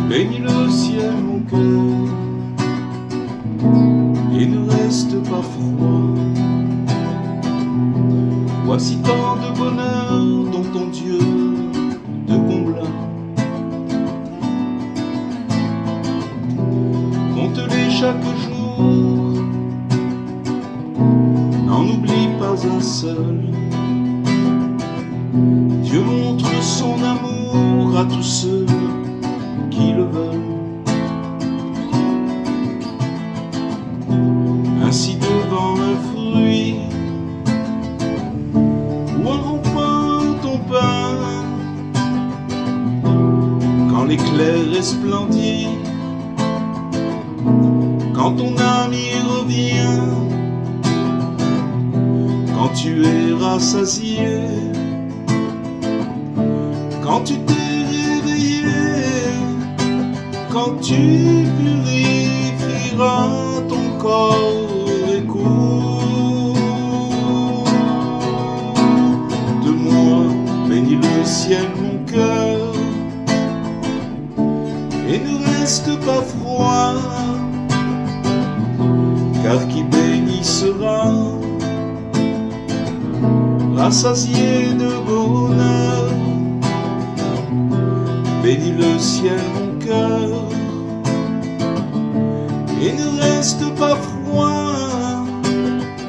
Bénis le ciel, mon cœur, et ne reste pas froid. Voici tant de bonheur dont ton Dieu te combla. Compte-les chaque jour, n'en oublie pas un seul. Dieu montre son amour à tous ceux qui le veulent. Ainsi devant un fruit ou en rompant ton pain, quand l'éclair resplendit, quand ton ami revient, quand tu es rassasié, quand tu t'es réveillé, quand tu purifieras ton corps, écoute-moi, bénis le ciel, mon cœur, et ne reste pas froid, car qui bénit sera rassasié de bonheur. Bénis le ciel, mon cœur, et ne reste pas froid.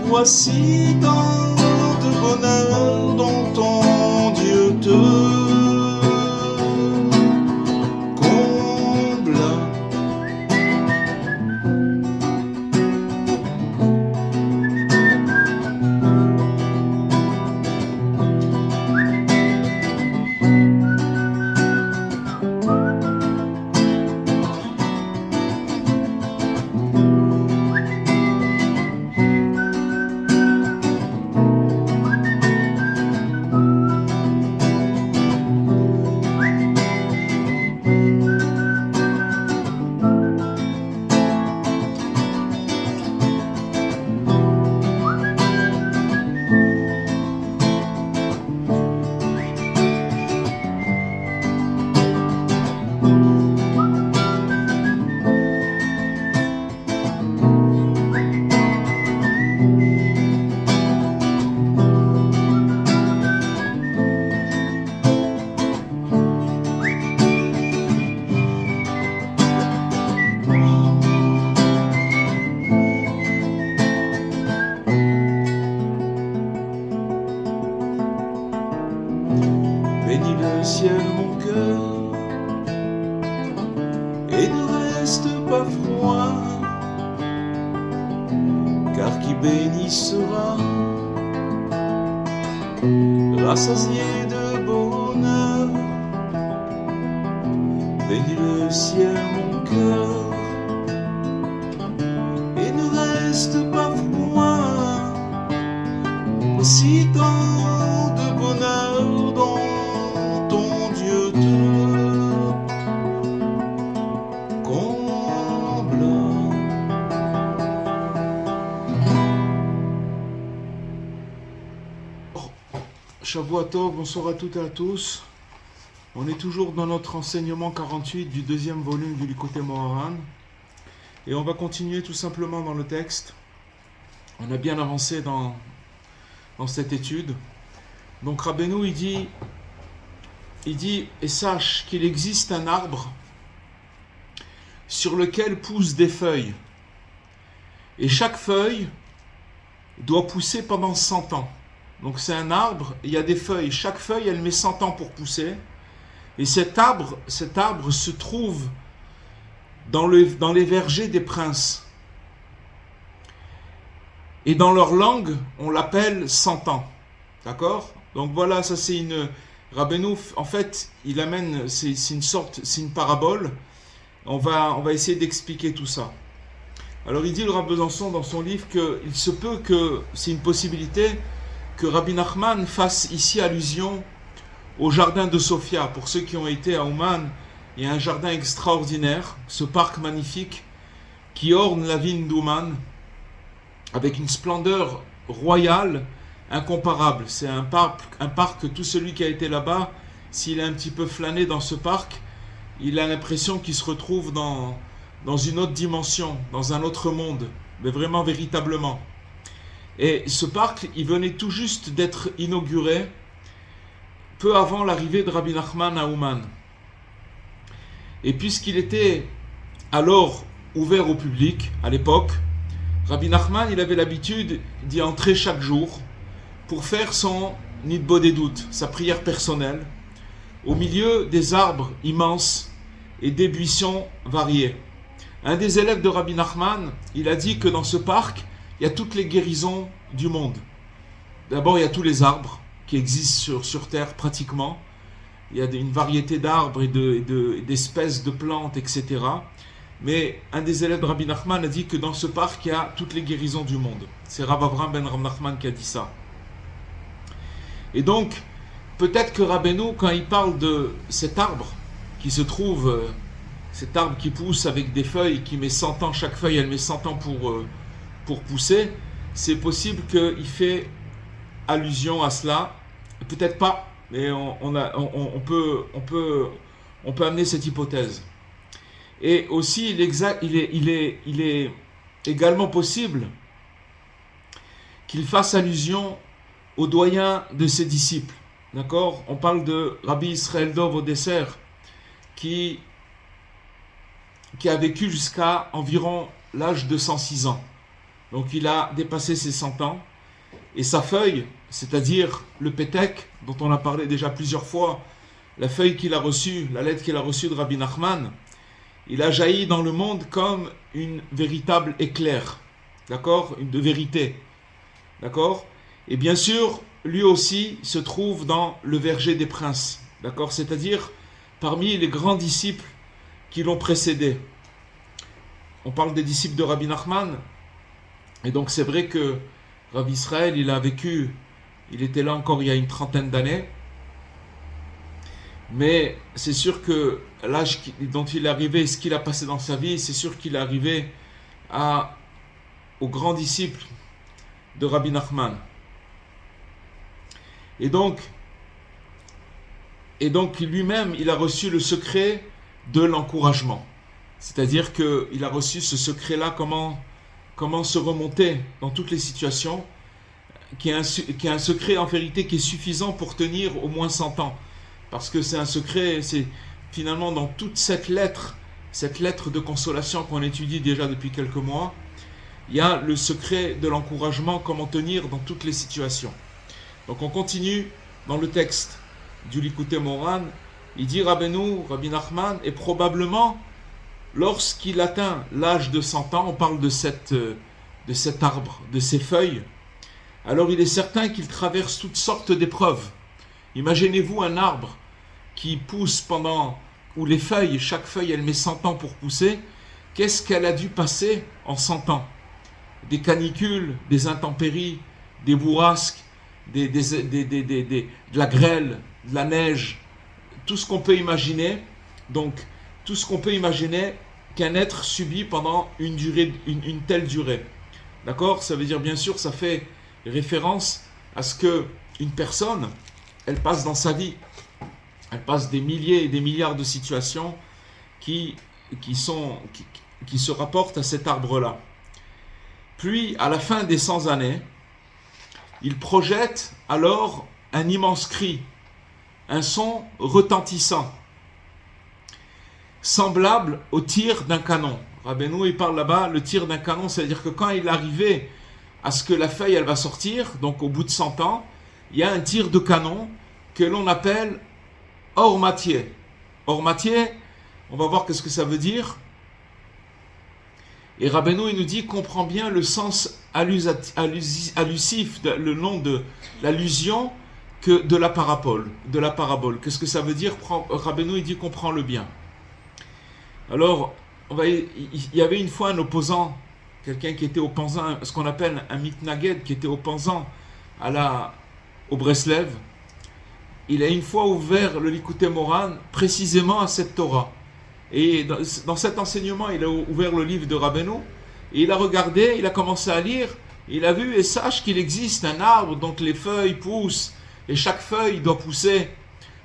Voici tant de bonheur dont ton Dieu te comble. Bénis le ciel, mon cœur, et ne reste pas froid, car qui bénit sera rassasié de bonheur. Bénis le ciel, mon cœur, et ne reste pas froid. Voici tant de bonheur dont ton Dieu te comble. Shavua Tov, bonsoir à toutes et à tous. On est toujours dans notre enseignement 48 du deuxième volume du Likutei Moharan. Et on va continuer tout simplement dans le texte. On a bien avancé dans cette étude. Donc Rabbeinu il dit et sache qu'il existe un arbre sur lequel poussent des feuilles. Et chaque feuille doit pousser pendant 100 ans. Donc c'est un arbre, il y a des feuilles. Chaque feuille, elle met 100 ans pour pousser. Et cet arbre se trouve dans les vergers des princes. Et dans leur langue, on l'appelle 100 ans. D'accord? Donc voilà, ça c'est une... Rabbeinu, en fait, il amène, c'est une parabole. On va essayer d'expliquer tout ça. Alors il dit le Rav Besançon dans son livre qu'il se peut que, c'est une possibilité, que Rabbi Nachman fasse ici allusion au jardin de Sofia. Pour ceux qui ont été à Ouman, il y a un jardin extraordinaire, ce parc magnifique qui orne la ville d'Ouman. avec une splendeur royale incomparable. C'est un parc que tout celui qui a été là-bas, s'il a un petit peu flâné dans ce parc, il a l'impression qu'il se retrouve dans une autre dimension, dans un autre monde, mais vraiment véritablement. Et ce parc, il venait tout juste d'être inauguré peu avant l'arrivée de Rabbi Nachman à Ouman. Et puisqu'il était alors ouvert au public, à l'époque, Rabbi Nachman, il avait l'habitude d'y entrer chaque jour pour faire son nitbodedut, sa prière personnelle, au milieu des arbres immenses et des buissons variés. Un des élèves de Rabbi Nachman, il a dit que dans ce parc, il y a toutes les guérisons du monde. D'abord, il y a tous les arbres qui existent sur Terre pratiquement. Il y a une variété d'arbres et d'espèces de plantes, etc. Mais un des élèves de Rabbi Nachman a dit que dans ce parc, il y a toutes les guérisons du monde. C'est Rav Avram ben Rav Nachman qui a dit ça. Et donc, peut-être que Rabbeinu, quand il parle de cet arbre qui se trouve, cet arbre qui pousse avec des feuilles, qui met 100 ans, chaque feuille elle met 100 ans pour pousser, c'est possible qu'il fait allusion à cela. Peut-être pas, mais on peut amener cette hypothèse. Et aussi, il est également possible qu'il fasse allusion au doyen de ses disciples. D'accord ? On parle de Rabbi Israël Dov au dessert, qui a vécu jusqu'à environ l'âge de 106 ans. Donc il a dépassé ses 100 ans. Et sa feuille, c'est-à-dire le Pétek, dont on a parlé déjà plusieurs fois, la feuille qu'il a reçue, la lettre qu'il a reçue de Rabbi Nachman, il a jailli dans le monde comme une véritable éclair, d'accord, de vérité, d'accord. Et bien sûr, lui aussi se trouve dans le verger des princes, d'accord, c'est-à-dire parmi les grands disciples qui l'ont précédé. On parle des disciples de Rabbi Nachman, et donc c'est vrai que Rabbi Israël, il était là encore il y a une trentaine d'années, mais c'est sûr que l'âge dont il est arrivé, ce qu'il a passé dans sa vie, c'est sûr qu'il est arrivé aux grands disciples de Rabbi Nachman. Et donc lui-même, il a reçu le secret de l'encouragement. C'est-à-dire qu'il a reçu ce secret-là, comment se remonter dans toutes les situations, qui est un secret en vérité qui est suffisant pour tenir au moins 100 ans. Parce que c'est un secret, c'est finalement dans toute cette lettre de consolation qu'on étudie déjà depuis quelques mois, il y a le secret de l'encouragement, comment tenir dans toutes les situations. Donc on continue dans le texte du Likutei Moharan, il dit Rabbi Nachman, et probablement lorsqu'il atteint l'âge de 100 ans, on parle de cet arbre, de ses feuilles, alors il est certain qu'il traverse toutes sortes d'épreuves. Imaginez-vous un arbre qui pousse où les feuilles, chaque feuille elle met 100 ans pour pousser, qu'est-ce qu'elle a dû passer en 100 ans? Des canicules, des intempéries, des bourrasques, de la grêle, de la neige, tout ce qu'on peut imaginer. Donc, tout ce qu'on peut imaginer qu'un être subit pendant une telle durée. D'accord ? Ça veut dire, bien sûr, ça fait référence à ce qu'une personne, elle passe dans sa vie. Elle passe des milliers et des milliards de situations qui se rapportent à cet arbre-là. Puis, à la fin des 100 années, il projette alors un immense cri, un son retentissant, semblable au tir d'un canon. Rabbeinu, il parle là-bas, le tir d'un canon, c'est-à-dire que quand il arrivait à ce que la feuille, elle va sortir, donc au bout de 100 ans, il y a un tir de canon que l'on appelle Or-Matier. Or-Matier, on va voir qu'est-ce que ça veut dire. Et Rabbeinu, il nous dit, comprend bien le sens allusif, le nom de l'allusion que de la parabole. Qu'est-ce que ça veut dire? Rabbeinu, il dit, comprends-le bien. Alors, il y avait une fois un opposant, quelqu'un qui était opposant, ce qu'on appelle un mitnaged, qui était opposant au Breslev. Il a une fois ouvert le Likutei Moharan précisément à cette Torah. Et dans cet enseignement, il a ouvert le livre de Rabbeinu, et il a regardé, il a commencé à lire, Il a vu et sache qu'il existe un arbre dont les feuilles poussent et chaque feuille doit pousser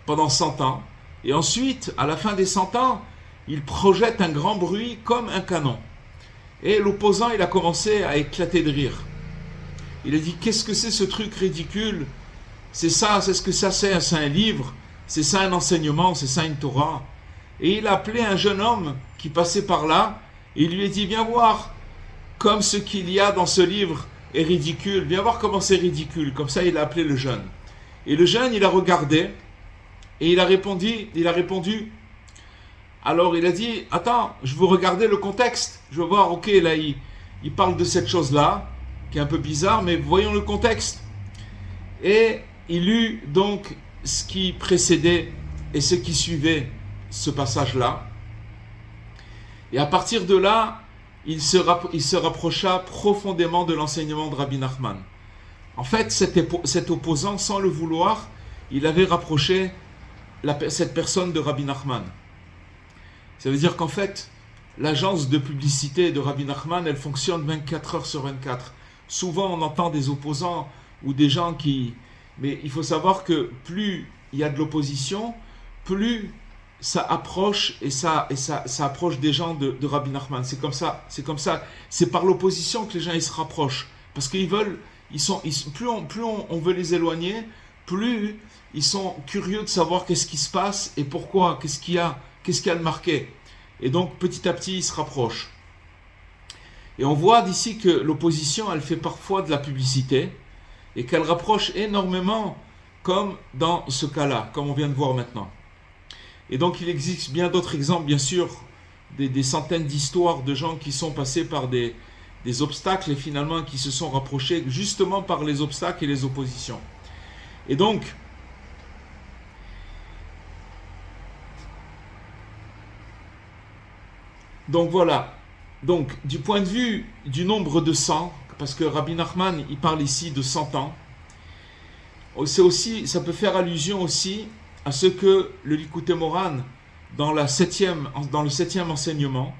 pendant 100 ans. Et ensuite, à la fin des 100 ans, il projette un grand bruit comme un canon. Et l'opposant, il a commencé à éclater de rire. Il a dit, qu'est-ce que c'est ce truc ridicule? C'est ça, c'est ce que ça c'est un livre, c'est ça un enseignement, c'est ça une Torah. Et il a appelé un jeune homme qui passait par là, et il lui a dit, viens voir comme ce qu'il y a dans ce livre est ridicule, viens voir comment c'est ridicule. Comme ça, il a appelé le jeune. Et le jeune, il a regardé, et il a répondu, alors il a dit, attends, je veux regarder le contexte, je veux voir, ok, là, il parle de cette chose-là, qui est un peu bizarre, mais voyons le contexte. Et il eut donc ce qui précédait et ce qui suivait ce passage-là. Et à partir de là, il se rapprocha profondément de l'enseignement de Rabbi Nachman. En fait, cet opposant, sans le vouloir, il avait rapproché cette personne de Rabbi Nachman. Ça veut dire qu'en fait, l'agence de publicité de Rabbi Nachman, elle fonctionne 24 heures sur 24. Souvent, on entend des opposants ou des gens qui... Mais il faut savoir que plus il y a de l'opposition, plus ça approche et ça approche des gens de Rabbi Nachman. C'est comme ça. C'est par l'opposition que les gens ils se rapprochent. Parce qu'ils veulent... plus on veut les éloigner, plus ils sont curieux de savoir qu'est-ce qui se passe et pourquoi, qu'est-ce qu'il y a de marqué. Et donc, petit à petit, ils se rapprochent. Et on voit d'ici que l'opposition, elle fait parfois de la publicité et qu'elle rapproche énormément, comme dans ce cas-là, comme on vient de voir maintenant. Et donc, il existe bien d'autres exemples, bien sûr, des centaines d'histoires de gens qui sont passés par des obstacles et finalement qui se sont rapprochés justement par les obstacles et les oppositions. Et donc, voilà. Donc, du point de vue du nombre de 100, parce que Rabbi Nachman, il parle ici de 100 ans, ça peut faire allusion aussi à ce que le Likutei Moharan, dans le 7e enseignement,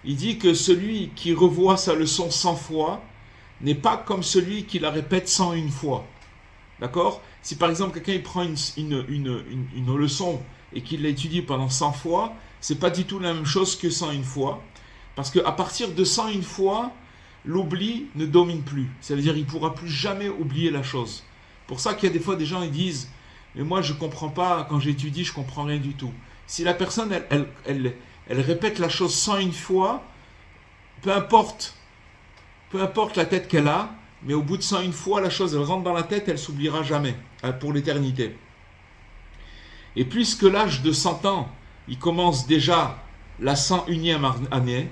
il dit que celui qui revoit sa leçon 100 fois n'est pas comme celui qui la répète 101 fois. D'accord? Si par exemple quelqu'un il prend une leçon et qu'il l'étudie pendant 100 fois, c'est pas du tout la même chose que 101 fois. Parce qu'à partir de 101 fois, l'oubli ne domine plus. Ça veut dire qu'il ne pourra plus jamais oublier la chose. Pour ça qu'il y a des fois des gens qui disent « Mais moi je ne comprends pas, quand j'étudie je ne comprends rien du tout ». Si la personne elle répète la chose 101 fois, peu importe la tête qu'elle a, mais au bout de 101 fois, la chose elle rentre dans la tête, elle ne s'oubliera jamais, pour l'éternité. Et puisque l'âge de 100 ans, il commence déjà la 101e année,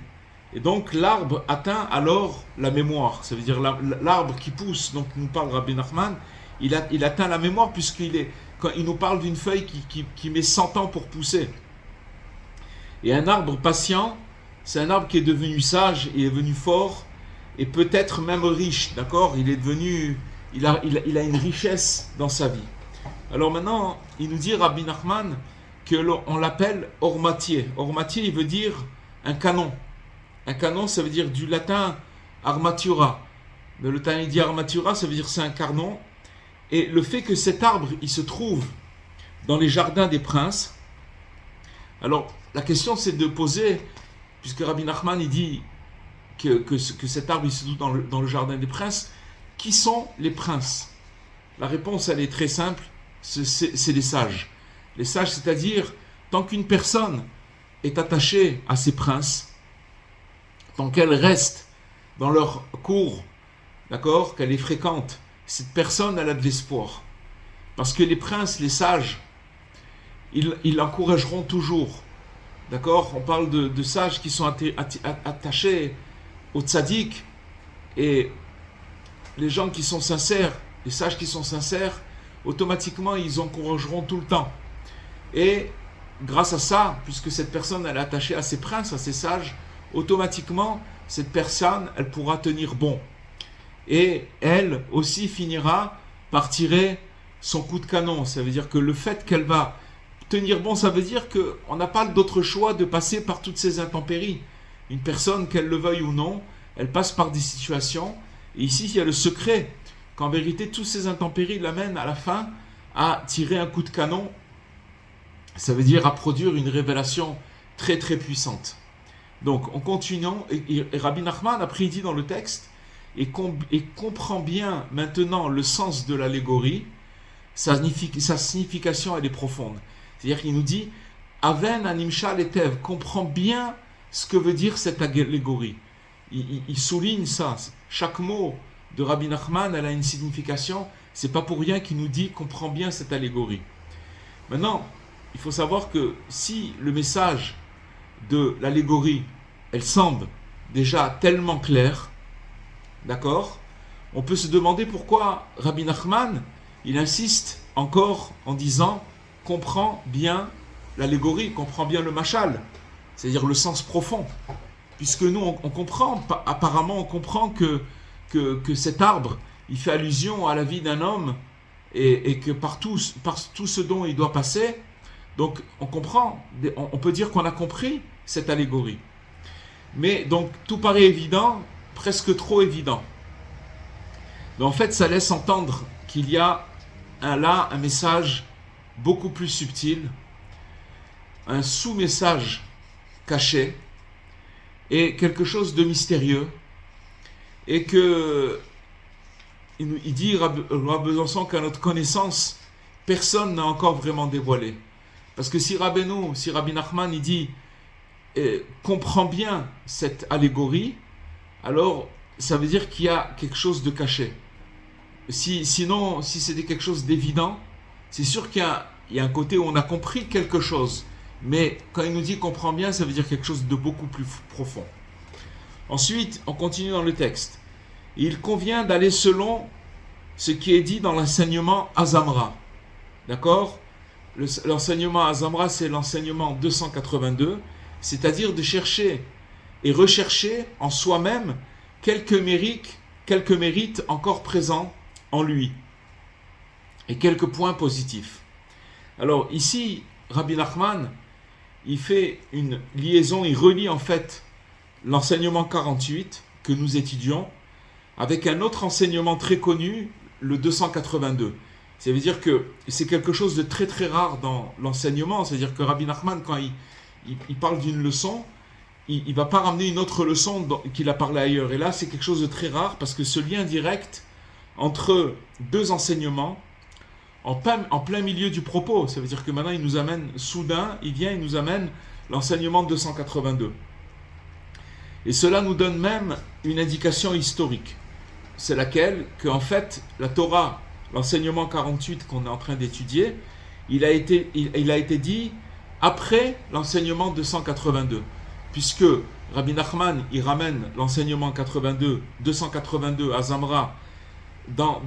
et donc l'arbre atteint alors la mémoire. Ça veut dire l'arbre qui pousse, donc nous parle Rabbi Nachman, il atteint la mémoire quand il nous parle d'une feuille qui met 100 ans pour pousser. Et un arbre patient, c'est un arbre qui est devenu sage, il est devenu fort, et peut-être même riche, d'accord? Il a une richesse dans sa vie. Alors maintenant, il nous dit Rabbi Nachman qu'on l'appelle ormatier. Ormatier, il veut dire un canon. Un canon, ça veut dire du latin armatura. Le latin, il dit armatura, ça veut dire c'est un canon. Et le fait que cet arbre, il se trouve dans les jardins des princes. Alors, la question, c'est de poser, puisque Rabbi Nachman, il dit que cet arbre, il se trouve dans le jardin des princes, qui sont les princes? La réponse, elle est très simple, c'est les sages. Les sages, c'est-à-dire, tant qu'une personne est attachée à ses princes, tant qu'elle reste dans leur cour, d'accord, qu'elle est fréquente, cette personne, elle a de l'espoir. Parce que les princes, les sages, ils l'encourageront toujours. D'accord? On parle de sages qui sont attachés au tzaddik, et les gens qui sont sincères, les sages qui sont sincères, automatiquement, ils encourageront tout le temps. Et grâce à ça, puisque cette personne elle est attachée à ses princes, à ses sages, automatiquement, cette personne, elle pourra tenir bon. Et elle aussi finira par tirer son coup de canon. Ça veut dire que le fait qu'elle va tenir bon, ça veut dire qu'on n'a pas d'autre choix de passer par toutes ces intempéries. Une personne, qu'elle le veuille ou non, elle passe par des situations, Et ici, il y a le secret qu'en vérité, tous ces intempéries l'amènent à la fin à tirer un coup de canon. Ça veut dire à produire une révélation très très puissante. Donc, en continuant, et Rabbi Nachman, après il dit dans le texte, et comprend bien maintenant le sens de l'allégorie, sa signification elle est profonde. C'est-à-dire qu'il nous dit, Aven animshal etev, comprend bien ce que veut dire cette allégorie. Il souligne ça. Chaque mot de Rabbi Nachman, elle a une signification. C'est pas pour rien qu'il nous dit, comprend bien cette allégorie. Maintenant, il faut savoir que si le message de l'allégorie, elle semble déjà tellement claire, d'accord, on peut se demander pourquoi Rabbi Nachman, il insiste encore en disant, comprend bien l'allégorie, comprend bien le mashal, c'est-à-dire le sens profond. Puisque nous, on comprend, apparemment, on comprend que cet arbre, il fait allusion à la vie d'un homme et que par tout ce dont il doit passer, donc on comprend, on peut dire qu'on a compris cette allégorie. Mais donc tout paraît évident, presque trop évident. Mais en fait, ça laisse entendre qu'il y a là un message beaucoup plus subtil, un sous-message caché, et quelque chose de mystérieux, et que il dit Rabbi Besançon qu'à notre connaissance, personne n'a encore vraiment dévoilé. Parce que si Rabbi Nachman il dit comprend bien cette allégorie, alors ça veut dire qu'il y a quelque chose de caché. Sinon, si c'était quelque chose d'évident, c'est sûr qu'il y a un côté où on a compris quelque chose. Mais quand il nous dit comprend bien, ça veut dire quelque chose de beaucoup plus profond. Ensuite, on continue dans le texte. Il convient d'aller selon ce qui est dit dans l'enseignement Azamra. D'accord ? L'enseignement Azamra, c'est l'enseignement 282, c'est-à-dire de chercher et rechercher en soi-même quelques mérites encore présents en lui et quelques points positifs. Alors ici, Rabbi Nachman, il fait une liaison, il relie en fait l'enseignement 48 que nous étudions avec un autre enseignement très connu, le 282. Ça veut dire que c'est quelque chose de très très rare dans l'enseignement, c'est-à-dire que Rabbi Nachman, quand il parle d'une leçon, il ne va pas ramener une autre leçon qu'il a parlé ailleurs. Et là, c'est quelque chose de très rare parce que ce lien direct entre deux enseignements, en plein milieu du propos, ça veut dire que maintenant il nous amène soudain, il nous amène l'enseignement 282. Et cela nous donne même une indication historique. C'est laquelle que en fait la Torah, l'enseignement 48 qu'on est en train d'étudier, il a été dit après l'enseignement 282, puisque Rabbi Nachman il ramène l'enseignement 282 à Zamra dans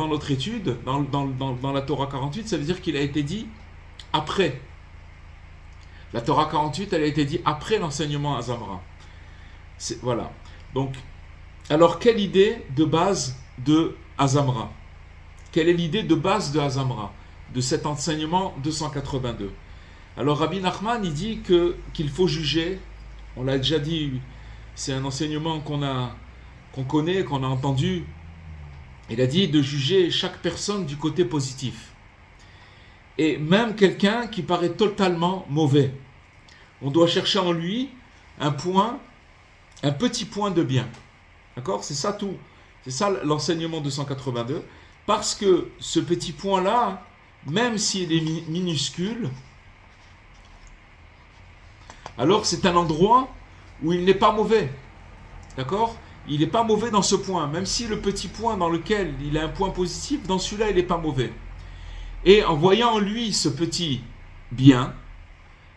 notre étude, dans la Torah 48, ça veut dire qu'il a été dit après. La Torah 48, elle a été dit après l'enseignement à Zamra. Voilà. Donc, alors quelle idée de base de Azamra? Quelle est l'idée de base de Azamra, de cet enseignement 282? Alors Rabbi Nachman, il dit qu'il faut juger, on l'a déjà dit, c'est un enseignement qu'on connaît, qu'on a entendu. Il a dit de juger chaque personne du côté positif. Et même quelqu'un qui paraît totalement mauvais. On doit chercher en lui un petit point de bien. D'accord ? C'est ça tout. C'est ça l'enseignement 282. Parce que ce petit point-là, même s'il est minuscule, alors c'est un endroit où il n'est pas mauvais. D'accord ? Il n'est pas mauvais dans ce point. Même si le petit point dans lequel il a un point positif, dans celui-là, il n'est pas mauvais. Et en voyant en lui ce petit bien,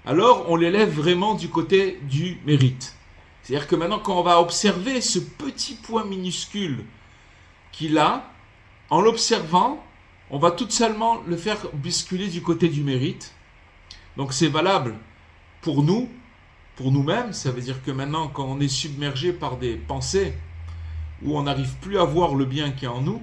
alors on l'élève vraiment du côté du mérite. C'est-à-dire que maintenant, quand on va observer ce petit point minuscule qu'il a, en l'observant, on va tout seulement le faire basculer du côté du mérite. Donc c'est valable pour nous, pour nous-mêmes. Ça veut dire que maintenant, quand on est submergé par des pensées où on n'arrive plus à voir le bien qui est en nous,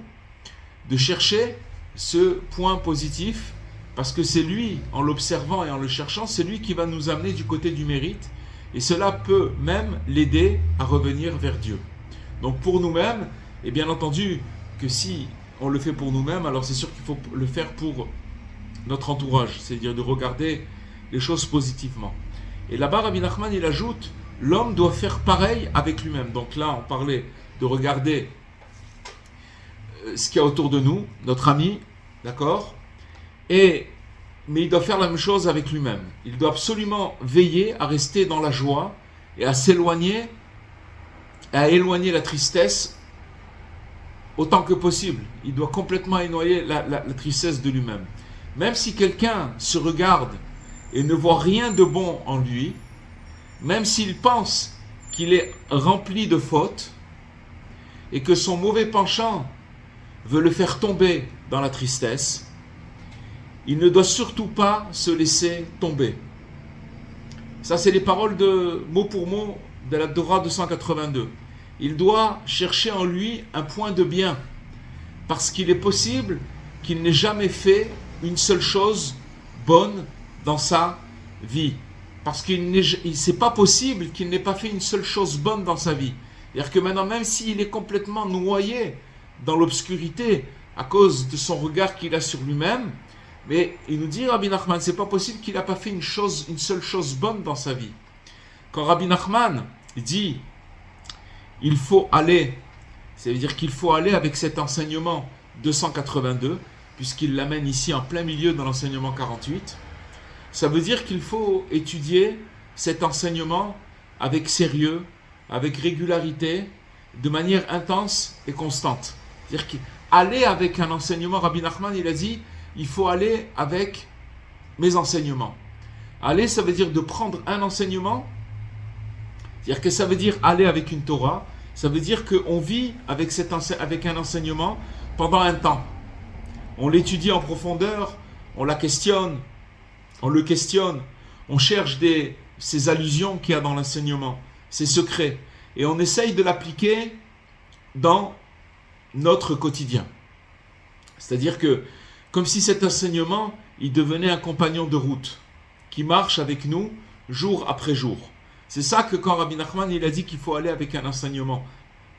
de chercher ce point positif, parce que c'est lui, en l'observant et en le cherchant, c'est lui qui va nous amener du côté du mérite, et cela peut même l'aider à revenir vers Dieu. Donc pour nous-mêmes, et bien entendu que si on le fait pour nous-mêmes, alors c'est sûr qu'il faut le faire pour notre entourage, c'est-à-dire de regarder les choses positivement. Et là-bas, Rabbi Nachman, il ajoute, l'homme doit faire pareil avec lui-même. Donc là, on parlait de regarder ce qu'il y a autour de nous, notre ami, d'accord ? Mais il doit faire la même chose avec lui-même. Il doit absolument veiller à rester dans la joie et à s'éloigner, à éloigner la tristesse autant que possible. Il doit complètement éloigner la tristesse de lui-même. Même si quelqu'un se regarde et ne voit rien de bon en lui, même s'il pense qu'il est rempli de fautes et que son mauvais penchant veut le faire tomber dans la tristesse, il ne doit surtout pas se laisser tomber. Ça, c'est les paroles de mot pour mot de la Torah 282. Il doit chercher en lui un point de bien, parce qu'il est possible qu'il n'ait jamais fait une seule chose bonne dans sa vie. Parce c'est pas possible qu'il n'ait pas fait une seule chose bonne dans sa vie. C'est-à-dire que maintenant, même s'il est complètement noyé dans l'obscurité à cause de son regard qu'il a sur lui-même, mais il nous dit, Rabbi Nachman, c'est pas possible qu'il n'a pas fait une seule chose bonne dans sa vie. Quand Rabbi Nachman dit, il faut aller, ça veut dire qu'il faut aller avec cet enseignement 282, puisqu'il l'amène ici en plein milieu dans l'enseignement 48, ça veut dire qu'il faut étudier cet enseignement avec sérieux, avec régularité, de manière intense et constante. C'est-à-dire qu'aller avec un enseignement, Rabbi Nachman, il a dit, il faut aller avec mes enseignements. Aller, ça veut dire de prendre un enseignement, c'est-à-dire que ça veut dire aller avec une Torah, ça veut dire qu'on vit avec un enseignement pendant un temps. On l'étudie en profondeur, on la questionne, on le questionne, on cherche ces allusions qu'il y a dans l'enseignement, ces secrets, et on essaye de l'appliquer dans notre quotidien. C'est-à-dire que, comme si cet enseignement, il devenait un compagnon de route, qui marche avec nous jour après jour. C'est ça que quand Rabbi Nachman, il a dit qu'il faut aller avec un enseignement,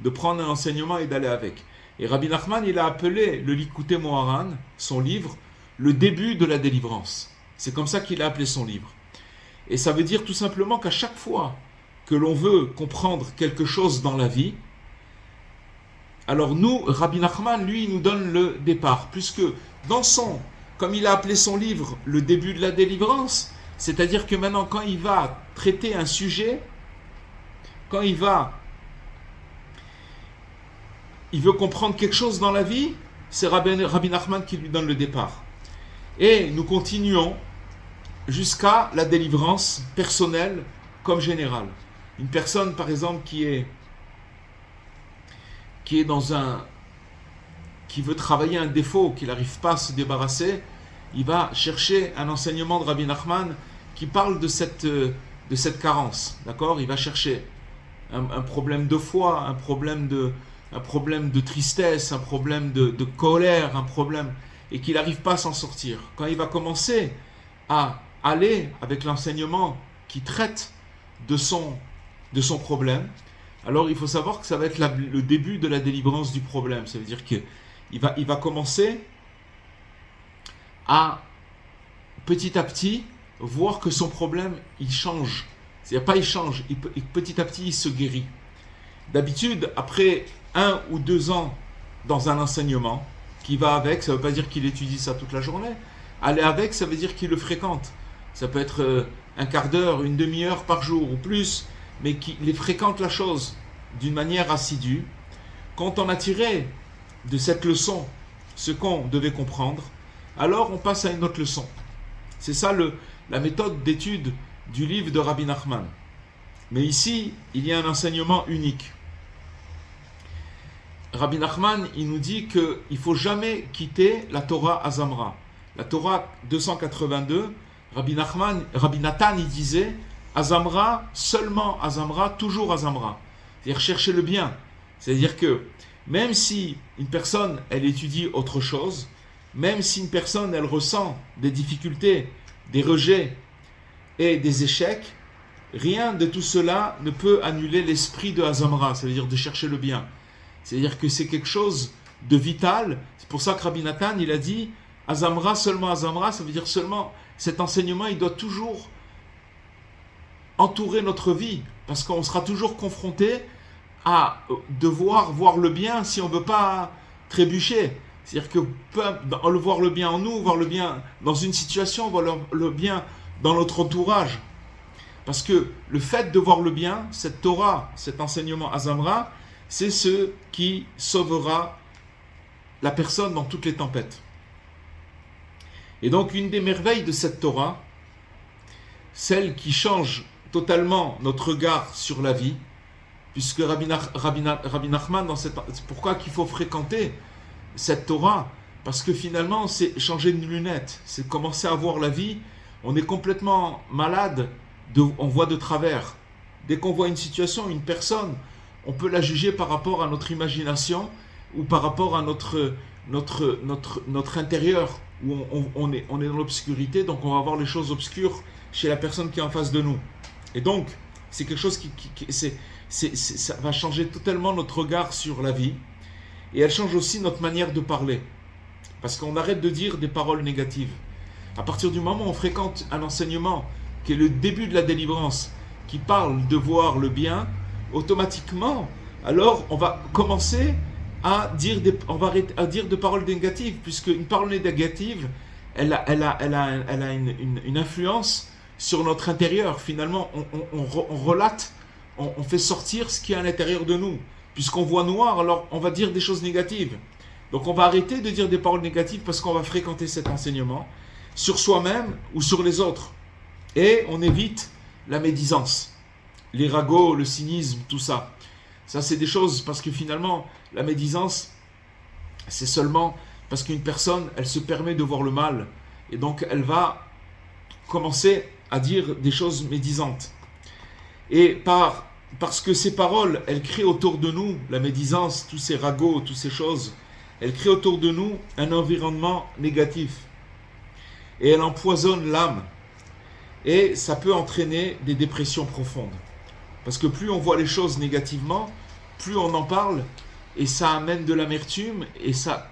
de prendre un enseignement et d'aller avec. Et Rabbi Nachman, il a appelé le Likutei Moharan, son livre, le début de la délivrance. C'est comme ça qu'il a appelé son livre. Et ça veut dire tout simplement qu'à chaque fois que l'on veut comprendre quelque chose dans la vie, alors nous, Rabbi Nachman, lui, il nous donne le départ, puisque comme il a appelé son livre le début de la délivrance, c'est-à-dire que maintenant, quand il va traiter un sujet, quand il veut comprendre quelque chose dans la vie, c'est Rabbi Nachman qui lui donne le départ. Et nous continuons jusqu'à la délivrance personnelle comme générale. Une personne, par exemple, qui veut travailler un défaut, qui n'arrive pas à se débarrasser, il va chercher un enseignement de Rabbi Nachman qui parle de cette carence. D'accord ? Il va chercher un problème de foi, un problème de tristesse, un problème de colère, et qu'il n'arrive pas à s'en sortir. Quand il va commencer à aller avec l'enseignement qui traite de son problème, alors il faut savoir que ça va être le début de la délivrance du problème. Ça veut dire qu'il va commencer à petit à petit voir que son problème il change. C'est-à-dire pas il change, petit à petit il se guérit. D'habitude, après 1 ou 2 ans dans un enseignement qui va avec, ça ne veut pas dire qu'il étudie ça toute la journée. Aller avec, ça veut dire qu'il le fréquente. Ça peut être un quart d'heure, une demi-heure par jour ou plus, mais qu'il fréquente la chose d'une manière assidue. Quand on a tiré de cette leçon ce qu'on devait comprendre, alors on passe à une autre leçon. C'est ça la méthode d'étude du livre de Rabbi Nachman. Mais ici, il y a un enseignement unique. Rabbi Nachman, il nous dit qu'il ne faut jamais quitter la Torah Azamra. La Torah 282, Rabbi Nathan, il disait Azamra, seulement Azamra, toujours Azamra. C'est-à-dire chercher le bien. C'est-à-dire que même si une personne, elle étudie autre chose, même si une personne, elle ressent des difficultés, des rejets et des échecs, rien de tout cela ne peut annuler l'esprit de Azamra, c'est-à-dire de chercher le bien. C'est-à-dire que c'est quelque chose de vital. C'est pour ça que Rabbi Nathan, il a dit Azamra, seulement Azamra, ça veut dire seulement cet enseignement, il doit toujours entourer notre vie, parce qu'on sera toujours confronté à devoir voir le bien si on ne veut pas trébucher. C'est-à-dire que voir le bien en nous, voir le bien dans une situation, voir le bien dans notre entourage. Parce que le fait de voir le bien, cette Torah, cet enseignement Azamra, c'est ce qui sauvera la personne dans toutes les tempêtes. Et donc une des merveilles de cette Torah, celle qui change totalement notre regard sur la vie, puisque Rabbi Nachman, c'est pourquoi qu'il faut fréquenter cette Torah, parce que finalement c'est changer de lunettes, c'est commencer à voir la vie, on est complètement malade, on voit de travers. Dès qu'on voit une situation, une personne, on peut la juger par rapport à notre imagination ou par rapport à notre intérieur, où on est dans l'obscurité, donc on va voir les choses obscures chez la personne qui est en face de nous. Et donc, c'est quelque chose ça va changer totalement notre regard sur la vie, et elle change aussi notre manière de parler, parce qu'on arrête de dire des paroles négatives. À partir du moment où on fréquente un enseignement qui est le début de la délivrance, qui parle de voir le bien, automatiquement, alors on va commencer à dire de paroles négatives, puisque une parole négative, elle a une influence sur notre intérieur. Finalement, on relate, on fait sortir ce qui est à l'intérieur de nous. Puisqu'on voit noir, alors on va dire des choses négatives. Donc on va arrêter de dire des paroles négatives parce qu'on va fréquenter cet enseignement sur soi-même ou sur les autres. Et on évite la médisance, les ragots, le cynisme, tout ça. Ça, c'est des choses, parce que finalement, la médisance, c'est seulement parce qu'une personne, elle se permet de voir le mal. Et donc, elle va commencer à dire des choses médisantes. Et parce que ces paroles, elles créent autour de nous, la médisance, tous ces ragots, toutes ces choses, elles créent autour de nous un environnement négatif. Et elles empoisonnent l'âme. Et ça peut entraîner des dépressions profondes. Parce que plus on voit les choses négativement, plus on en parle, et ça amène de l'amertume, et ça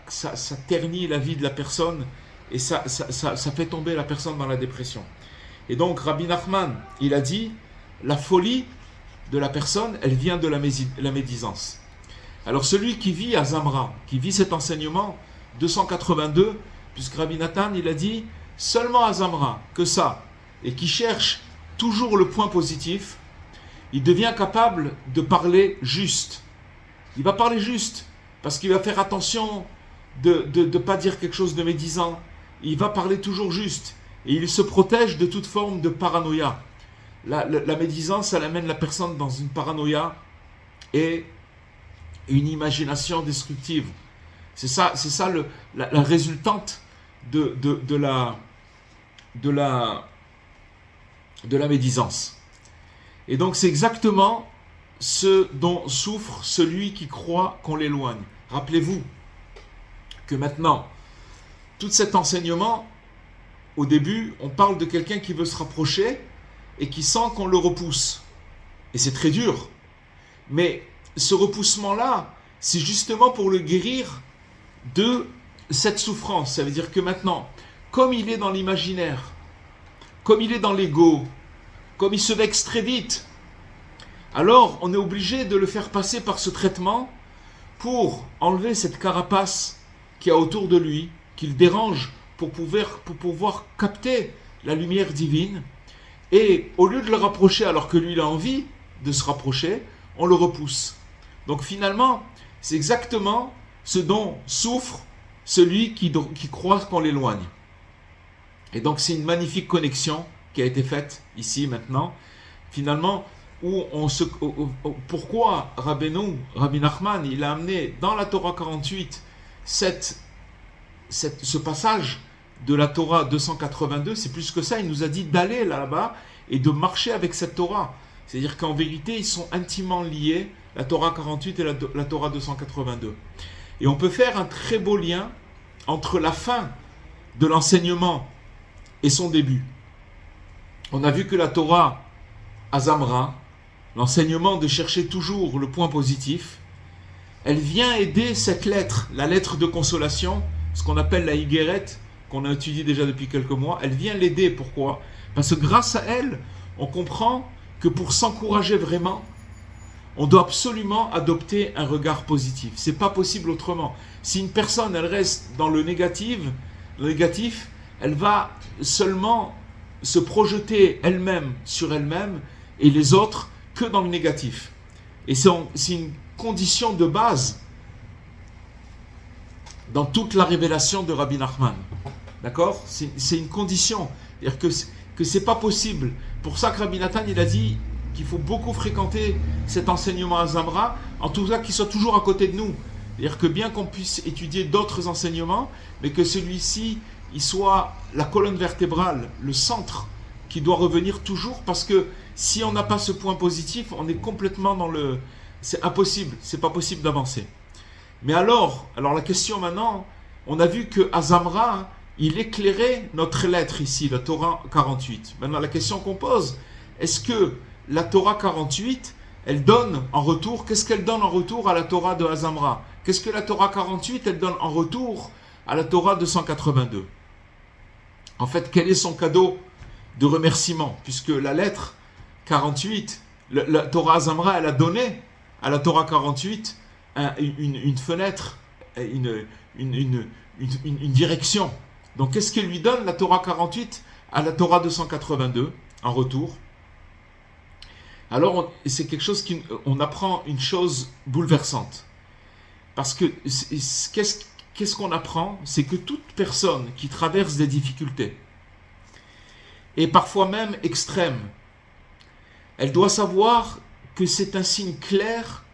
ternit la vie de la personne, et ça fait tomber la personne dans la dépression. Et donc Rabbi Nachman, il a dit, la folie de la personne, elle vient de la médisance. Alors celui qui vit à Zamra, qui vit cet enseignement 282, puisque Rabbi Nathan, il a dit, seulement à Zamra, que ça, et qui cherche toujours le point positif, il devient capable de parler juste. Il va parler juste, parce qu'il va faire attention de ne pas dire quelque chose de médisant. Il va parler toujours juste, et il se protège de toute forme de paranoïa. La médisance, elle amène la personne dans une paranoïa et une imagination destructive. C'est ça la résultante de la médisance. Et donc c'est exactement ce dont souffre celui qui croit qu'on l'éloigne. Rappelez-vous que maintenant, tout cet enseignement, au début, on parle de quelqu'un qui veut se rapprocher et qui sent qu'on le repousse. Et c'est très dur. Mais ce repoussement-là, c'est justement pour le guérir de cette souffrance. Ça veut dire que maintenant, comme il est dans l'imaginaire, comme il est dans l'ego, comme il se vexe très vite, alors on est obligé de le faire passer par ce traitement pour enlever cette carapace qui a autour de lui, qui le dérange, pour pouvoir capter la lumière divine. Et au lieu de le rapprocher alors que lui il a envie de se rapprocher, on le repousse. Donc finalement, c'est exactement ce dont souffre celui qui croit qu'on l'éloigne. Et donc c'est une magnifique connexion qui a été faite ici maintenant, finalement, où pourquoi Rabbi Nachman, il a amené dans la Torah 48 ce passage de la Torah 282, c'est plus que ça, il nous a dit d'aller là-bas et de marcher avec cette Torah. C'est-à-dire qu'en vérité, ils sont intimement liés, la Torah 48 et la Torah 282. Et on peut faire un très beau lien entre la fin de l'enseignement et son début. On a vu que la Torah Azamra, l'enseignement de chercher toujours le point positif, elle vient aider cette lettre, la lettre de consolation, ce qu'on appelle la Higueret, qu'on a étudié déjà depuis quelques mois. Elle vient l'aider. Pourquoi? Parce que grâce à elle, on comprend que pour s'encourager vraiment, on doit absolument adopter un regard positif. C'est pas possible autrement. Si une personne, elle reste dans le négatif, elle va seulement se projeter elle-même sur elle-même et les autres que dans le négatif. Et c'est une condition de base dans toute la révélation de Rabbi Nachman. D'accord? C'est une condition. C'est-à-dire que c'est pas possible. Pour ça que Rabbi Nathan, il a dit qu'il faut beaucoup fréquenter cet enseignement à Zamra, en tout cas qu'il soit toujours à côté de nous. C'est-à-dire que bien qu'on puisse étudier d'autres enseignements, mais que celui-ci, il soit la colonne vertébrale, le centre, qui doit revenir toujours, parce que si on n'a pas ce point positif, on est complètement dans le... C'est impossible, c'est pas possible d'avancer. Mais alors la question maintenant, on a vu que Azamra, il éclairait notre lettre ici, la Torah 48. Maintenant la question qu'on pose, est-ce que la Torah 48, elle donne en retour, qu'est-ce qu'elle donne en retour à la Torah de Azamra? Qu'est-ce que la Torah 48, elle donne en retour à la Torah 282? En fait, quel est son cadeau de remerciement? Puisque la lettre 48, la Torah Azamra, elle a donné à la Torah 48 une fenêtre, une direction. Donc qu'est-ce qu'elle lui donne, la Torah 48, à la Torah 282 en retour? Alors c'est quelque chose on apprend une chose bouleversante. Parce que qu'est-ce qu'on apprend? C'est que toute personne qui traverse des difficultés, et parfois même extrêmes, elle doit savoir que c'est un signe clair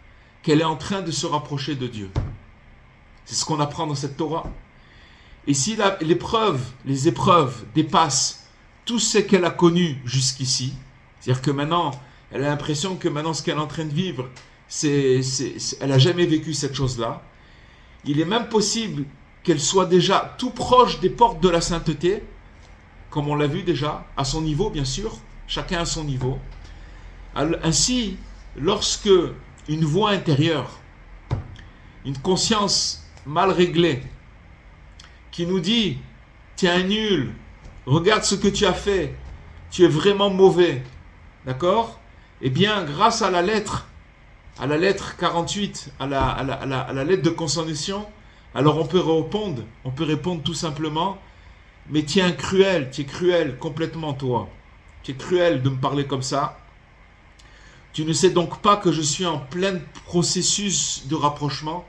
qu'elle est en train de se rapprocher de Dieu. C'est ce qu'on apprend dans cette Torah. Et si les épreuves dépassent tout ce qu'elle a connu jusqu'ici, c'est-à-dire que maintenant, elle a l'impression que maintenant ce qu'elle est en train de vivre, elle n'a jamais vécu cette chose-là. Il est même possible qu'elle soit déjà tout proche des portes de la sainteté, comme on l'a vu déjà, à son niveau bien sûr, chacun à son niveau. Ainsi, lorsque une voix intérieure, une conscience mal réglée, qui nous dit « Tu es un nul, regarde ce que tu as fait, tu es vraiment mauvais. » D'accord? Eh bien, grâce à la lettre 48, à la lettre de consolation, alors on peut répondre tout simplement « Mais tu es cruel complètement toi. Tu es cruel de me parler comme ça. Tu ne sais donc pas que je suis en plein processus de rapprochement. »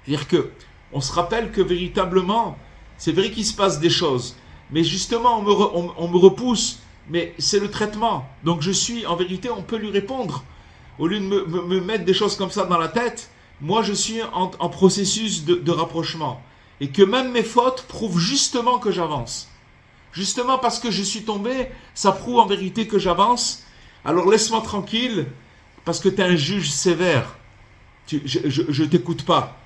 C'est-à-dire qu'on se rappelle que véritablement, c'est vrai qu'il se passe des choses, mais justement on me repousse, mais c'est le traitement. Donc je suis, en vérité, on peut lui répondre. Au lieu de me mettre des choses comme ça dans la tête, moi je suis en processus de rapprochement. Et que même mes fautes prouvent justement que j'avance. Justement parce que je suis tombé, ça prouve en vérité que j'avance. Alors laisse-moi tranquille, parce que tu es un juge sévère. Je t'écoute pas.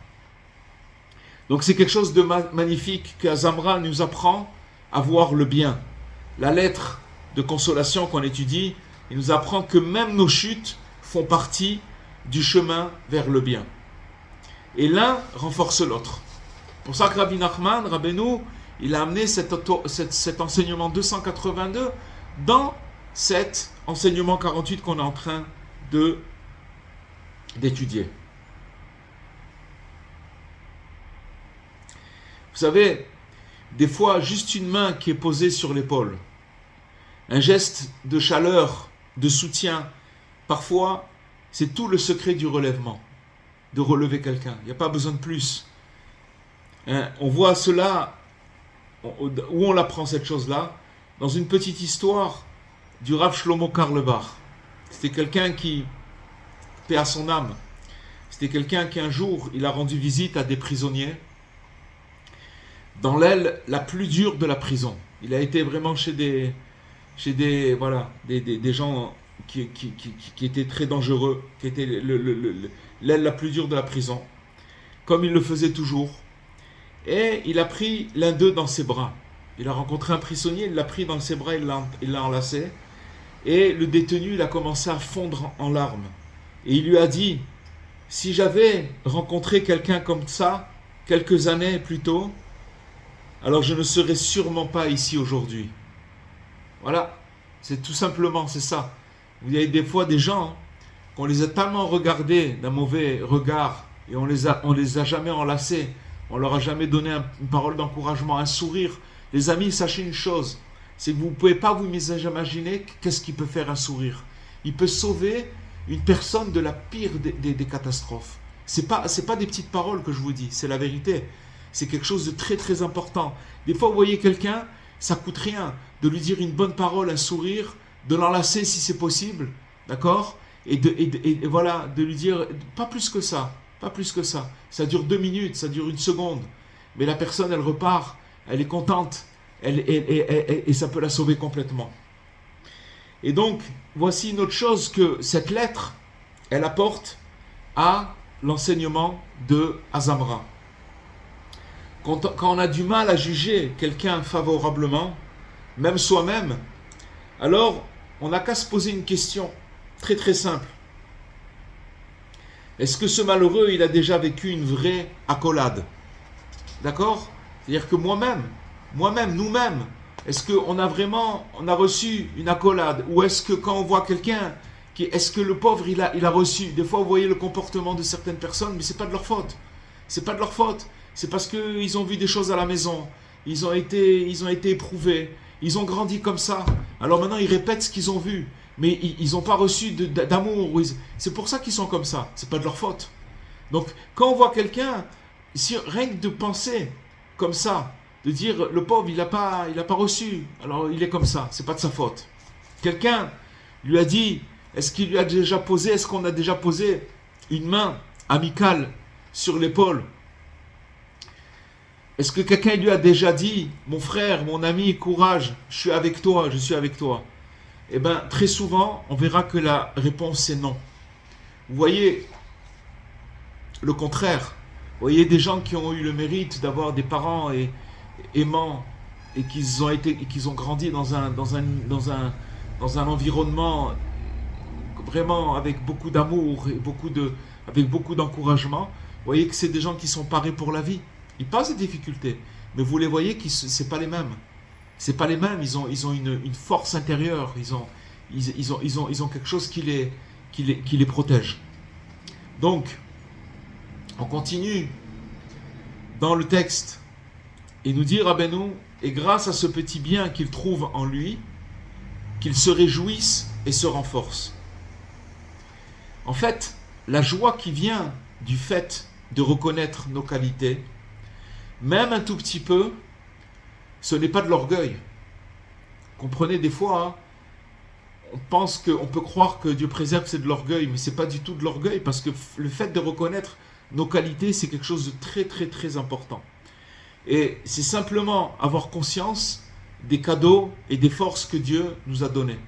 Donc c'est quelque chose de magnifique qu'Azamra nous apprend à voir le bien. La lettre de consolation qu'on étudie, il nous apprend que même nos chutes font partie du chemin vers le bien. Et l'un renforce l'autre. Pour ça que Rabbi Nachman, Rabbeinu, il a amené cet enseignement 282 dans cet enseignement 48 qu'on est en train d'étudier. Vous savez, des fois, juste une main qui est posée sur l'épaule, un geste de chaleur, de soutien, parfois, c'est tout le secret du relèvement, de relever quelqu'un. Il n'y a pas besoin de plus. On voit cela, où on l'apprend cette chose-là, dans une petite histoire du Rav Shlomo Karlebach. C'était quelqu'un qui, paix à son âme, c'était quelqu'un qui un jour, il a rendu visite à des prisonniers dans l'aile la plus dure de la prison. Il a été vraiment chez des gens qui étaient très dangereux, qui étaient l'aile la plus dure de la prison, comme il le faisait toujours. Et il a pris l'un d'eux dans ses bras. Il a rencontré un prisonnier, il l'a pris dans ses bras, il l'a enlacé. Et le détenu, il a commencé à fondre en larmes. Et il lui a dit, si j'avais rencontré quelqu'un comme ça, quelques années plus tôt, alors je ne serais sûrement pas ici aujourd'hui. Voilà, c'est tout simplement, c'est ça. Vous avez des fois des gens qu'on les a tellement regardés d'un mauvais regard et on les a jamais enlacés, on leur a jamais donné une parole d'encouragement, un sourire. Les amis, sachez une chose, c'est que vous ne pouvez pas vous imaginer qu'est-ce qui peut faire un sourire. Il peut sauver une personne de la pire des catastrophes. C'est pas des petites paroles que je vous dis, c'est la vérité. C'est quelque chose de très très important. Des fois, vous voyez quelqu'un, ça coûte rien de lui dire une bonne parole, un sourire, de l'enlacer si c'est possible, d'accord, et voilà, de lui dire pas plus que ça, pas plus que ça. Ça dure 2 minutes, ça dure 1 seconde, mais la personne, elle repart, elle est contente, et ça peut la sauver complètement. Et donc, voici une autre chose que cette lettre, elle apporte à l'enseignement de Azamra. Quand on a du mal à juger quelqu'un favorablement, même soi-même, alors on n'a qu'à se poser une question très très simple. Est-ce que ce malheureux, il a déjà vécu une vraie accolade? D'accord? C'est-à-dire que moi-même, nous-mêmes, est-ce qu'on a reçu une accolade? Ou est-ce que quand on voit quelqu'un, est-ce que le pauvre, il a reçu? Des fois, vous voyez le comportement de certaines personnes, mais ce n'est pas de leur faute. C'est pas de leur faute. C'est parce qu'ils ont vu des choses à la maison. Ils ont été éprouvés. Ils ont grandi comme ça. Alors maintenant, ils répètent ce qu'ils ont vu. Mais ils n'ont pas reçu d'amour. C'est pour ça qu'ils sont comme ça. C'est pas de leur faute. Donc, quand on voit quelqu'un, rien que de penser comme ça, de dire le pauvre, il n'a pas reçu, alors il est comme ça, c'est pas de sa faute. Quelqu'un lui a dit, est-ce qu'on a déjà posé une main amicale sur l'épaule? Est-ce que quelqu'un lui a déjà dit, mon frère, mon ami, courage, je suis avec toi, je suis avec toi? Eh bien, très souvent, on verra que la réponse est non. Vous voyez le contraire. Vous voyez des gens qui ont eu le mérite d'avoir des parents aimants et qu'ils ont grandi dans un environnement vraiment avec beaucoup d'amour et avec beaucoup d'encouragement. Vous voyez que c'est des gens qui sont parés pour la vie. Ils passent des difficultés, mais vous les voyez que c'est pas les mêmes. C'est pas les mêmes. Ils ont une force intérieure. Ils ont quelque chose qui les protège. Donc, on continue dans le texte et nous dit Rabbeinu, et grâce à ce petit bien qu'il trouve en lui, qu'il se réjouisse et se renforce. En fait, la joie qui vient du fait de reconnaître nos qualités, même un tout petit peu, ce n'est pas de l'orgueil. Comprenez, des fois, hein, on peut croire que Dieu préserve, c'est de l'orgueil, mais ce n'est pas du tout de l'orgueil, parce que le fait de reconnaître nos qualités, c'est quelque chose de très très très important. Et c'est simplement avoir conscience des cadeaux et des forces que Dieu nous a donnés.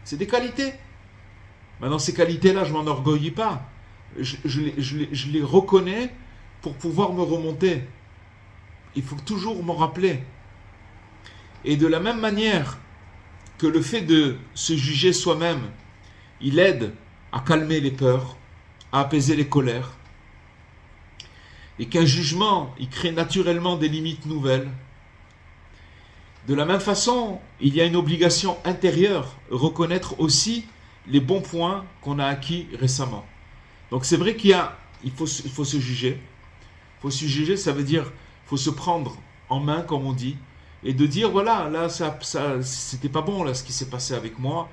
C'est des qualités. Maintenant, ces qualités-là, je ne m'enorgueillis pas. Je les reconnais pour pouvoir me remonter. Il faut toujours m'en rappeler. Et de la même manière que le fait de se juger soi-même, il aide à calmer les peurs, à apaiser les colères, et qu'un jugement, il crée naturellement des limites nouvelles. De la même façon, il y a une obligation intérieure, reconnaître aussi les bons points qu'on a acquis récemment. Donc c'est vrai qu'il faut se juger. Il faut se juger, ça veut dire il faut se prendre en main, comme on dit, et de dire, voilà, là, c'était pas bon, là, ce qui s'est passé avec moi,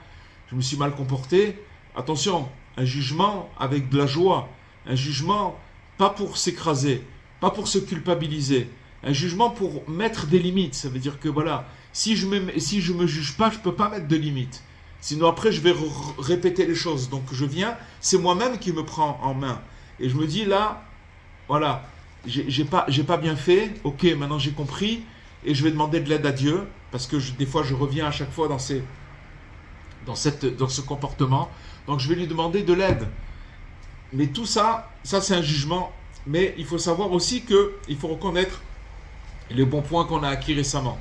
je me suis mal comporté. Attention, un jugement avec de la joie, un jugement pas pour s'écraser, pas pour se culpabiliser, un jugement pour mettre des limites. Ça veut dire que, voilà, si je me juge pas, je peux pas mettre de limites. Sinon, après, je vais répéter les choses. Donc, c'est moi-même qui me prends en main. Et je me dis, là, voilà, j'ai pas bien fait, ok, maintenant j'ai compris, et je vais demander de l'aide à Dieu, parce que des fois je reviens à chaque fois dans ce comportement, donc je vais lui demander de l'aide. Mais tout ça c'est un jugement, mais il faut savoir aussi qu'il faut reconnaître les bons points qu'on a acquis récemment.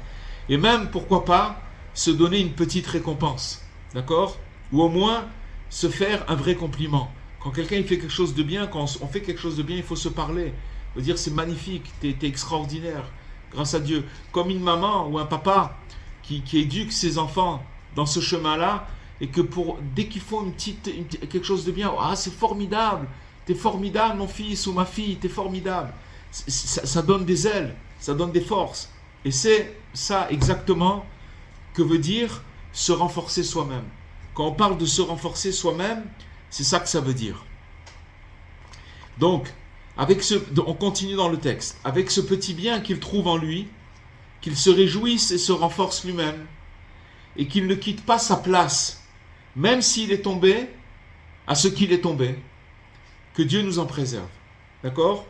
Et même, pourquoi pas, se donner une petite récompense. d'accord? Ou au moins se faire un vrai compliment. Quand quelqu'un il fait quelque chose de bien, quand on fait quelque chose de bien, il faut se parler. Il faut dire c'est magnifique, t'es extraordinaire, grâce à Dieu. Comme une maman ou un papa qui éduque ses enfants dans ce chemin-là, et que dès qu'ils font quelque chose de bien, ah c'est formidable, t'es formidable mon fils ou ma fille, t'es formidable. Ça donne des ailes, ça donne des forces. Et c'est ça exactement que veut dire se renforcer soi-même. Quand on parle de se renforcer soi-même, c'est ça que ça veut dire. Donc, on continue dans le texte. Avec ce petit bien qu'il trouve en lui, qu'il se réjouisse et se renforce lui-même, et qu'il ne quitte pas sa place, même s'il est tombé, à ce qu'il est tombé, que Dieu nous en préserve. D'accord?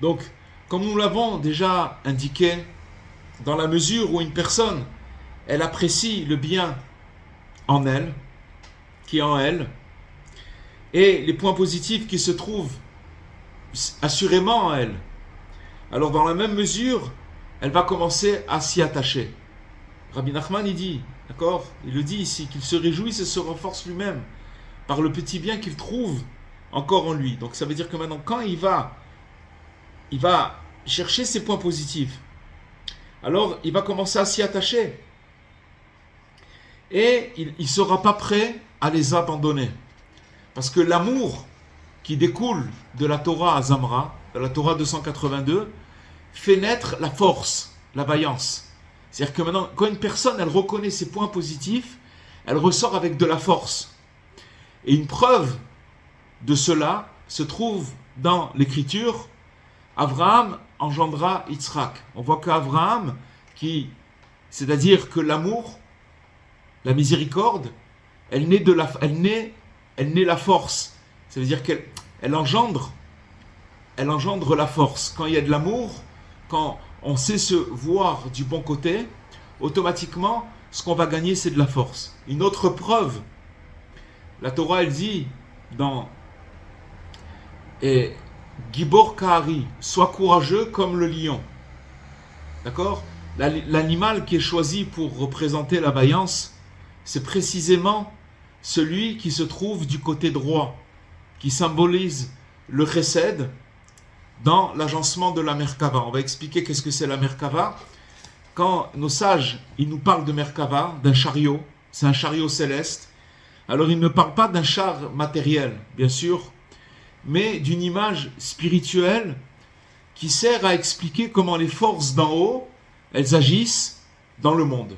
Donc, comme nous l'avons déjà indiqué, dans la mesure où une personne, elle apprécie le bien en elle, qui est en elle, et les points positifs qui se trouvent assurément en elle, alors dans la même mesure, elle va commencer à s'y attacher. Rabbi Nachman, il dit, d'accord, il le dit ici, qu'il se réjouisse et se renforce lui-même par le petit bien qu'il trouve encore en lui. Donc ça veut dire que maintenant, quand il va chercher ses points positifs, alors il va commencer à s'y attacher. Et il ne sera pas prêt à les abandonner. Parce que l'amour qui découle de la Torah à Zamra, de la Torah 282, fait naître la force, la vaillance. C'est-à-dire que maintenant, quand une personne, elle reconnaît ses points positifs, elle ressort avec de la force. Et une preuve de cela se trouve dans l'écriture. Abraham engendra Yitzhak. On voit qu'Abraham, c'est-à-dire que l'amour, la miséricorde, elle naît la force. Ça veut dire qu'elle engendre la force. Quand il y a de l'amour, quand on sait se voir du bon côté, automatiquement, ce qu'on va gagner, c'est de la force. Une autre preuve, la Torah, elle dit dans Gibor Kahari, sois courageux comme le lion. D'accord? L'animal qui est choisi pour représenter la vaillance, c'est précisément celui qui se trouve du côté droit, qui symbolise le chesed dans l'agencement de la Merkava. On va expliquer qu'est-ce que c'est la Merkava. Quand nos sages, ils nous parlent de Merkava, d'un chariot, c'est un chariot céleste, alors ils ne parlent pas d'un char matériel, bien sûr, mais d'une image spirituelle qui sert à expliquer comment les forces d'en haut, elles agissent dans le monde.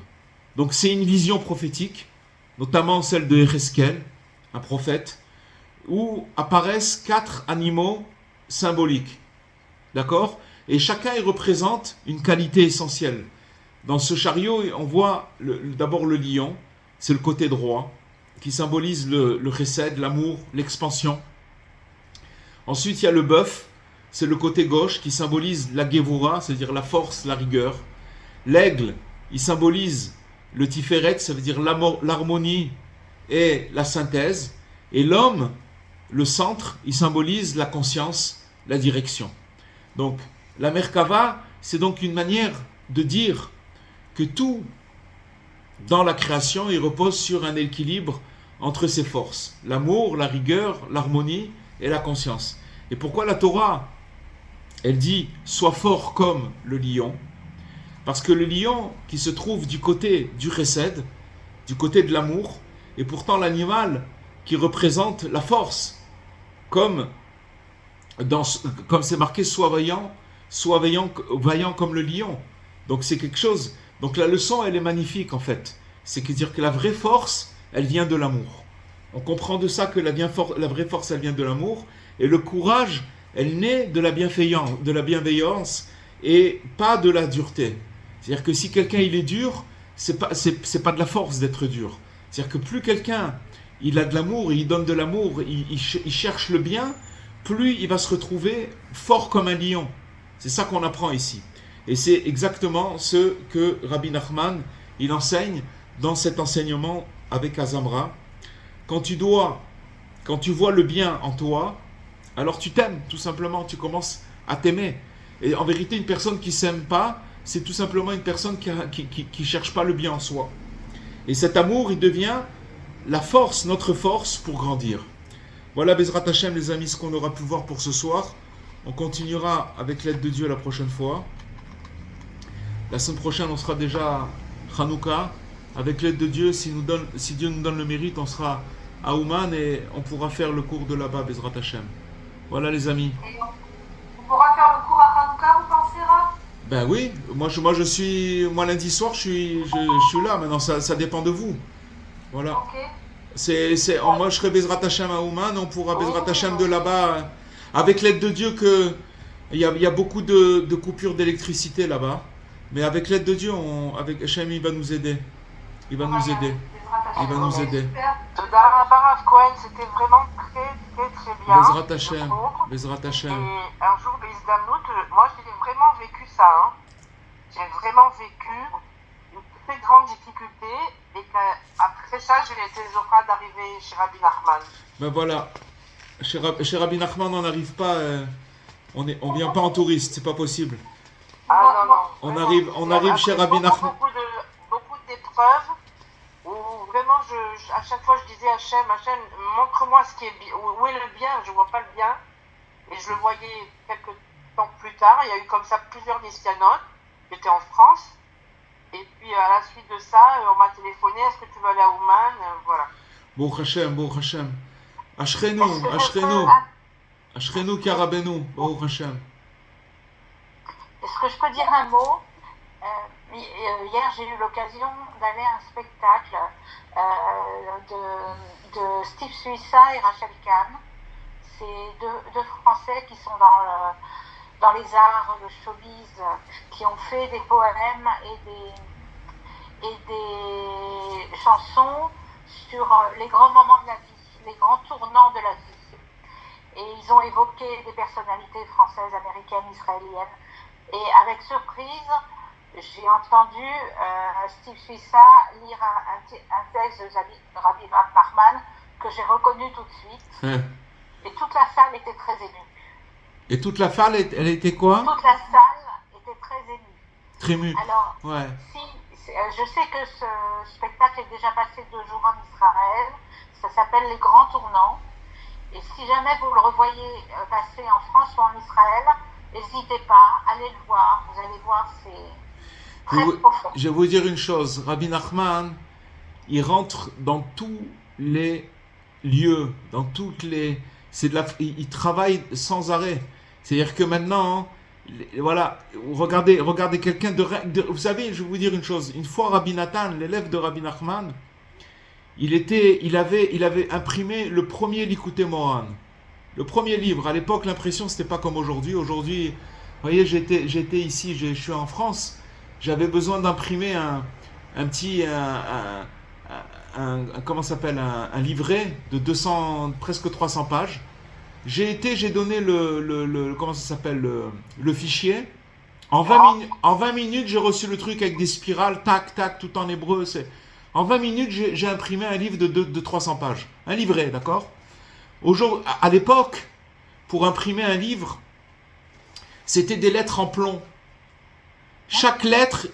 Donc c'est une vision prophétique, notamment celle de Ereskel, un prophète, où apparaissent 4 animaux symboliques. D'accord? Et chacun il représente une qualité essentielle. Dans ce chariot, on voit d'abord le lion, c'est le côté droit, qui symbolise le chesed, l'amour, l'expansion. Ensuite, il y a le bœuf, c'est le côté gauche, qui symbolise la gevura, c'est-à-dire la force, la rigueur. L'aigle, il symbolise le tiferet, ça veut dire l'harmonie et la synthèse. Et l'homme, le centre, il symbolise la conscience, la direction. Donc, la Merkava, c'est donc une manière de dire que tout dans la création, il repose sur un équilibre entre ces forces. L'amour, la rigueur, l'harmonie et la conscience. Et pourquoi la Torah, elle dit « sois fort comme le lion » ? Parce que le lion qui se trouve du côté du chesed, du côté de l'amour, est pourtant l'animal qui représente la force, comme c'est marqué, sois vaillant comme le lion. Donc c'est quelque chose. Donc la leçon, elle est magnifique en fait. C'est dire que la vraie force, elle vient de l'amour. On comprend de ça que la vraie force, elle vient de l'amour. Et le courage, elle naît de la bienveillance et pas de la dureté. C'est-à-dire que si quelqu'un il est dur, c'est pas de la force d'être dur. C'est-à-dire que plus quelqu'un il a de l'amour, il donne de l'amour, il cherche le bien, plus il va se retrouver fort comme un lion. C'est ça qu'on apprend ici. Et c'est exactement ce que Rabbi Nachman il enseigne dans cet enseignement avec Azamra. Quand tu vois le bien en toi, alors tu t'aimes, tout simplement, tu commences à t'aimer. Et en vérité, une personne qui ne s'aime pas, c'est tout simplement une personne qui cherche pas le bien en soi. Et cet amour, il devient la force, notre force pour grandir. Voilà, Bezrat Hashem, les amis, ce qu'on aura pu voir pour ce soir. On continuera avec l'aide de Dieu la prochaine fois. La semaine prochaine, on sera déjà Hanouka. Avec l'aide de Dieu, si Dieu nous donne le mérite, on sera à Ouman et on pourra faire le cours de là-bas, Bezrat Hashem. Voilà, les amis. Et on pourra faire le cours à Hanouka, vous pensez, Rav? Ben oui, moi lundi soir, je suis là. Maintenant, ça dépend de vous. Voilà. Ok. Moi, je serai Bezrat Hashem à Ouman, on pourra Bezrat Hashem de Oh, là-bas, avec l'aide de Dieu, il y a beaucoup de coupures d'électricité là-bas. Mais avec l'aide de Dieu, avec Hashem, il va nous aider. Il va on va nous y aider. arriver, Bezrat Il va Hashem. nous Ok, aider. super. Toda Rabba Rav Cohen, c'était vraiment très bien. Bezrat le Hashem. cours. Bezrat Et Hashem. un jour, Bezdamnout, moi j'ai vraiment vécu ça. Hein. J'ai vraiment vécu une très grande difficulté et qu'après ça, j'ai été Zofra d'arriver chez Rabbi Nachman. Ben voilà. Chez Rabbi Nachman, on n'arrive pas. On vient pas en touriste, c'est pas possible. Ah Moi- non, moi- non. On vraiment, arrive, c'est on arrive chez après Rabbi Nachman. beaucoup d'épreuves où vraiment, à chaque fois, je disais à Hachem, montre-moi ce qui est bien, où est le bien, je vois pas le bien. Et je le voyais quelques temps plus tard. Il y a eu comme ça plusieurs Nistianotes qui étaient en France. Et puis à la suite de ça, on m'a téléphoné, est-ce que tu veux aller à Ouman? Voilà. Baruch Hashem, Baruch Hashem. Est-ce que Ashrenu, je peux... Ashrenu. ah, Ashrenu Karabenu, Baruch Hashem. Est-ce que je peux dire un mot? Hier, j'ai eu l'occasion d'aller à un spectacle de Steve Suissa et Rachel Kahn. C'est deux Français qui sont dans les arts, le showbiz, qui ont fait des poèmes et des chansons sur les grands moments de la vie, les grands tournants de la vie. Et ils ont évoqué des personnalités françaises, américaines, israéliennes. Et avec surprise, j'ai entendu Steve Suissa lire un texte de Rabbi Nachman que j'ai reconnu tout de suite. Et toute la salle était très émue. Et toute la salle, elle était quoi? Toute la salle était très émue. Très émue. Alors, Ouais. je sais que ce spectacle est déjà passé 2 jours en Israël. Ça s'appelle Les Grands Tournants. Et si jamais vous le revoyez passer en France ou en Israël, n'hésitez pas, allez le voir. Vous allez voir, c'est très profond. Je vais vous dire une chose. Rabbi Nachman, il rentre dans tous les lieux, dans toutes les... il travaille sans arrêt. C'est-à-dire que maintenant, voilà, regardez quelqu'un vous savez, je vais vous dire une chose. Une fois, Rabbi Nathan, l'élève de Rabbi Nachman, il avait imprimé le premier Likutei Moharan. Le premier livre. À l'époque, l'impression, c'était pas comme aujourd'hui. Aujourd'hui, vous voyez, j'étais ici, je suis en France. J'avais besoin d'imprimer un petit... comment ça s'appelle, un livret de 200, presque 300 pages. J'ai donné comment ça s'appelle, le fichier. En 20 minutes, j'ai reçu le truc avec des spirales, tac, tac, tout en hébreu. En 20 minutes, j'ai imprimé un livre de 300 pages. Un livret, d'accord? À l'époque, pour imprimer un livre, c'était des lettres en plomb. Chaque lettre,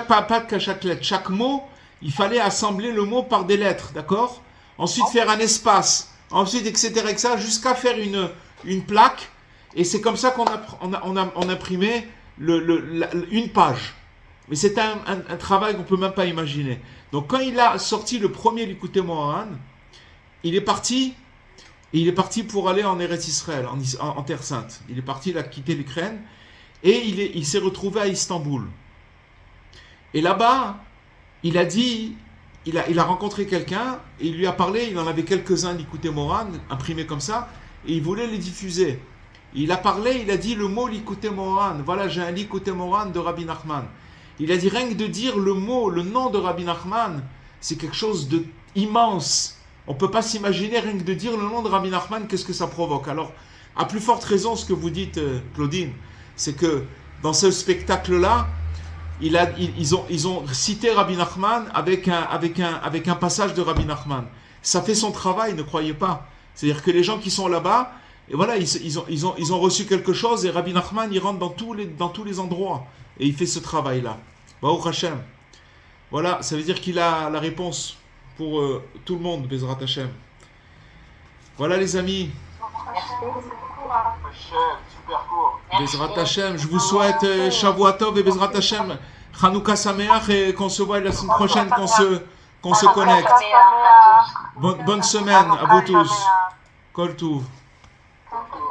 pas qu'à chaque lettre, chaque mot, il fallait assembler le mot par des lettres, d'accord? Ensuite, faire un espace. Ensuite, etc., jusqu'à faire une plaque. Et c'est comme ça on imprimait une page. Mais c'était un travail qu'on ne peut même pas imaginer. Donc, quand il a sorti le premier Likutei Moharan, il est parti pour aller en Eretz Israël, en Terre Sainte. Il est parti, il a quitté l'Ukraine et il s'est retrouvé à Istanbul. Et là-bas, il a rencontré quelqu'un et il lui a parlé, il en avait quelques-uns Likutei Moharan imprimés comme ça et il voulait les diffuser. Il a parlé, il a dit le mot Likutei Moharan. Voilà, j'ai un Likutei Moharan de Rabbi Nachman. Il a dit rien que de dire le nom de Rabbi Nachman, c'est quelque chose d'immense. On ne peut pas s'imaginer rien que de dire le nom de Rabbi Nachman, qu'est-ce que ça provoque. Alors, à plus forte raison, ce que vous dites, Claudine, c'est que dans ce spectacle-là, ils ont cité Rabbi Nachman avec un passage de Rabbi Nachman. Ça fait son travail, ne croyez pas. C'est-à-dire que les gens qui sont là-bas, et voilà, ils ont reçu quelque chose et Rabbi Nachman, il rentre dans tous les endroits et il fait ce travail-là. Baruch Hashem. Voilà, ça veut dire qu'il a la réponse pour tout le monde, Bezrat Hashem. Voilà les amis, Merci. Hachem, super court. Bezrat Hashem, je vous souhaite Shavua Tov et Bezrat Hashem, Hanouka Sameach et qu'on se voit la semaine prochaine, qu'on se connecte. Bonne semaine à vous tous. Kol Touv. Super.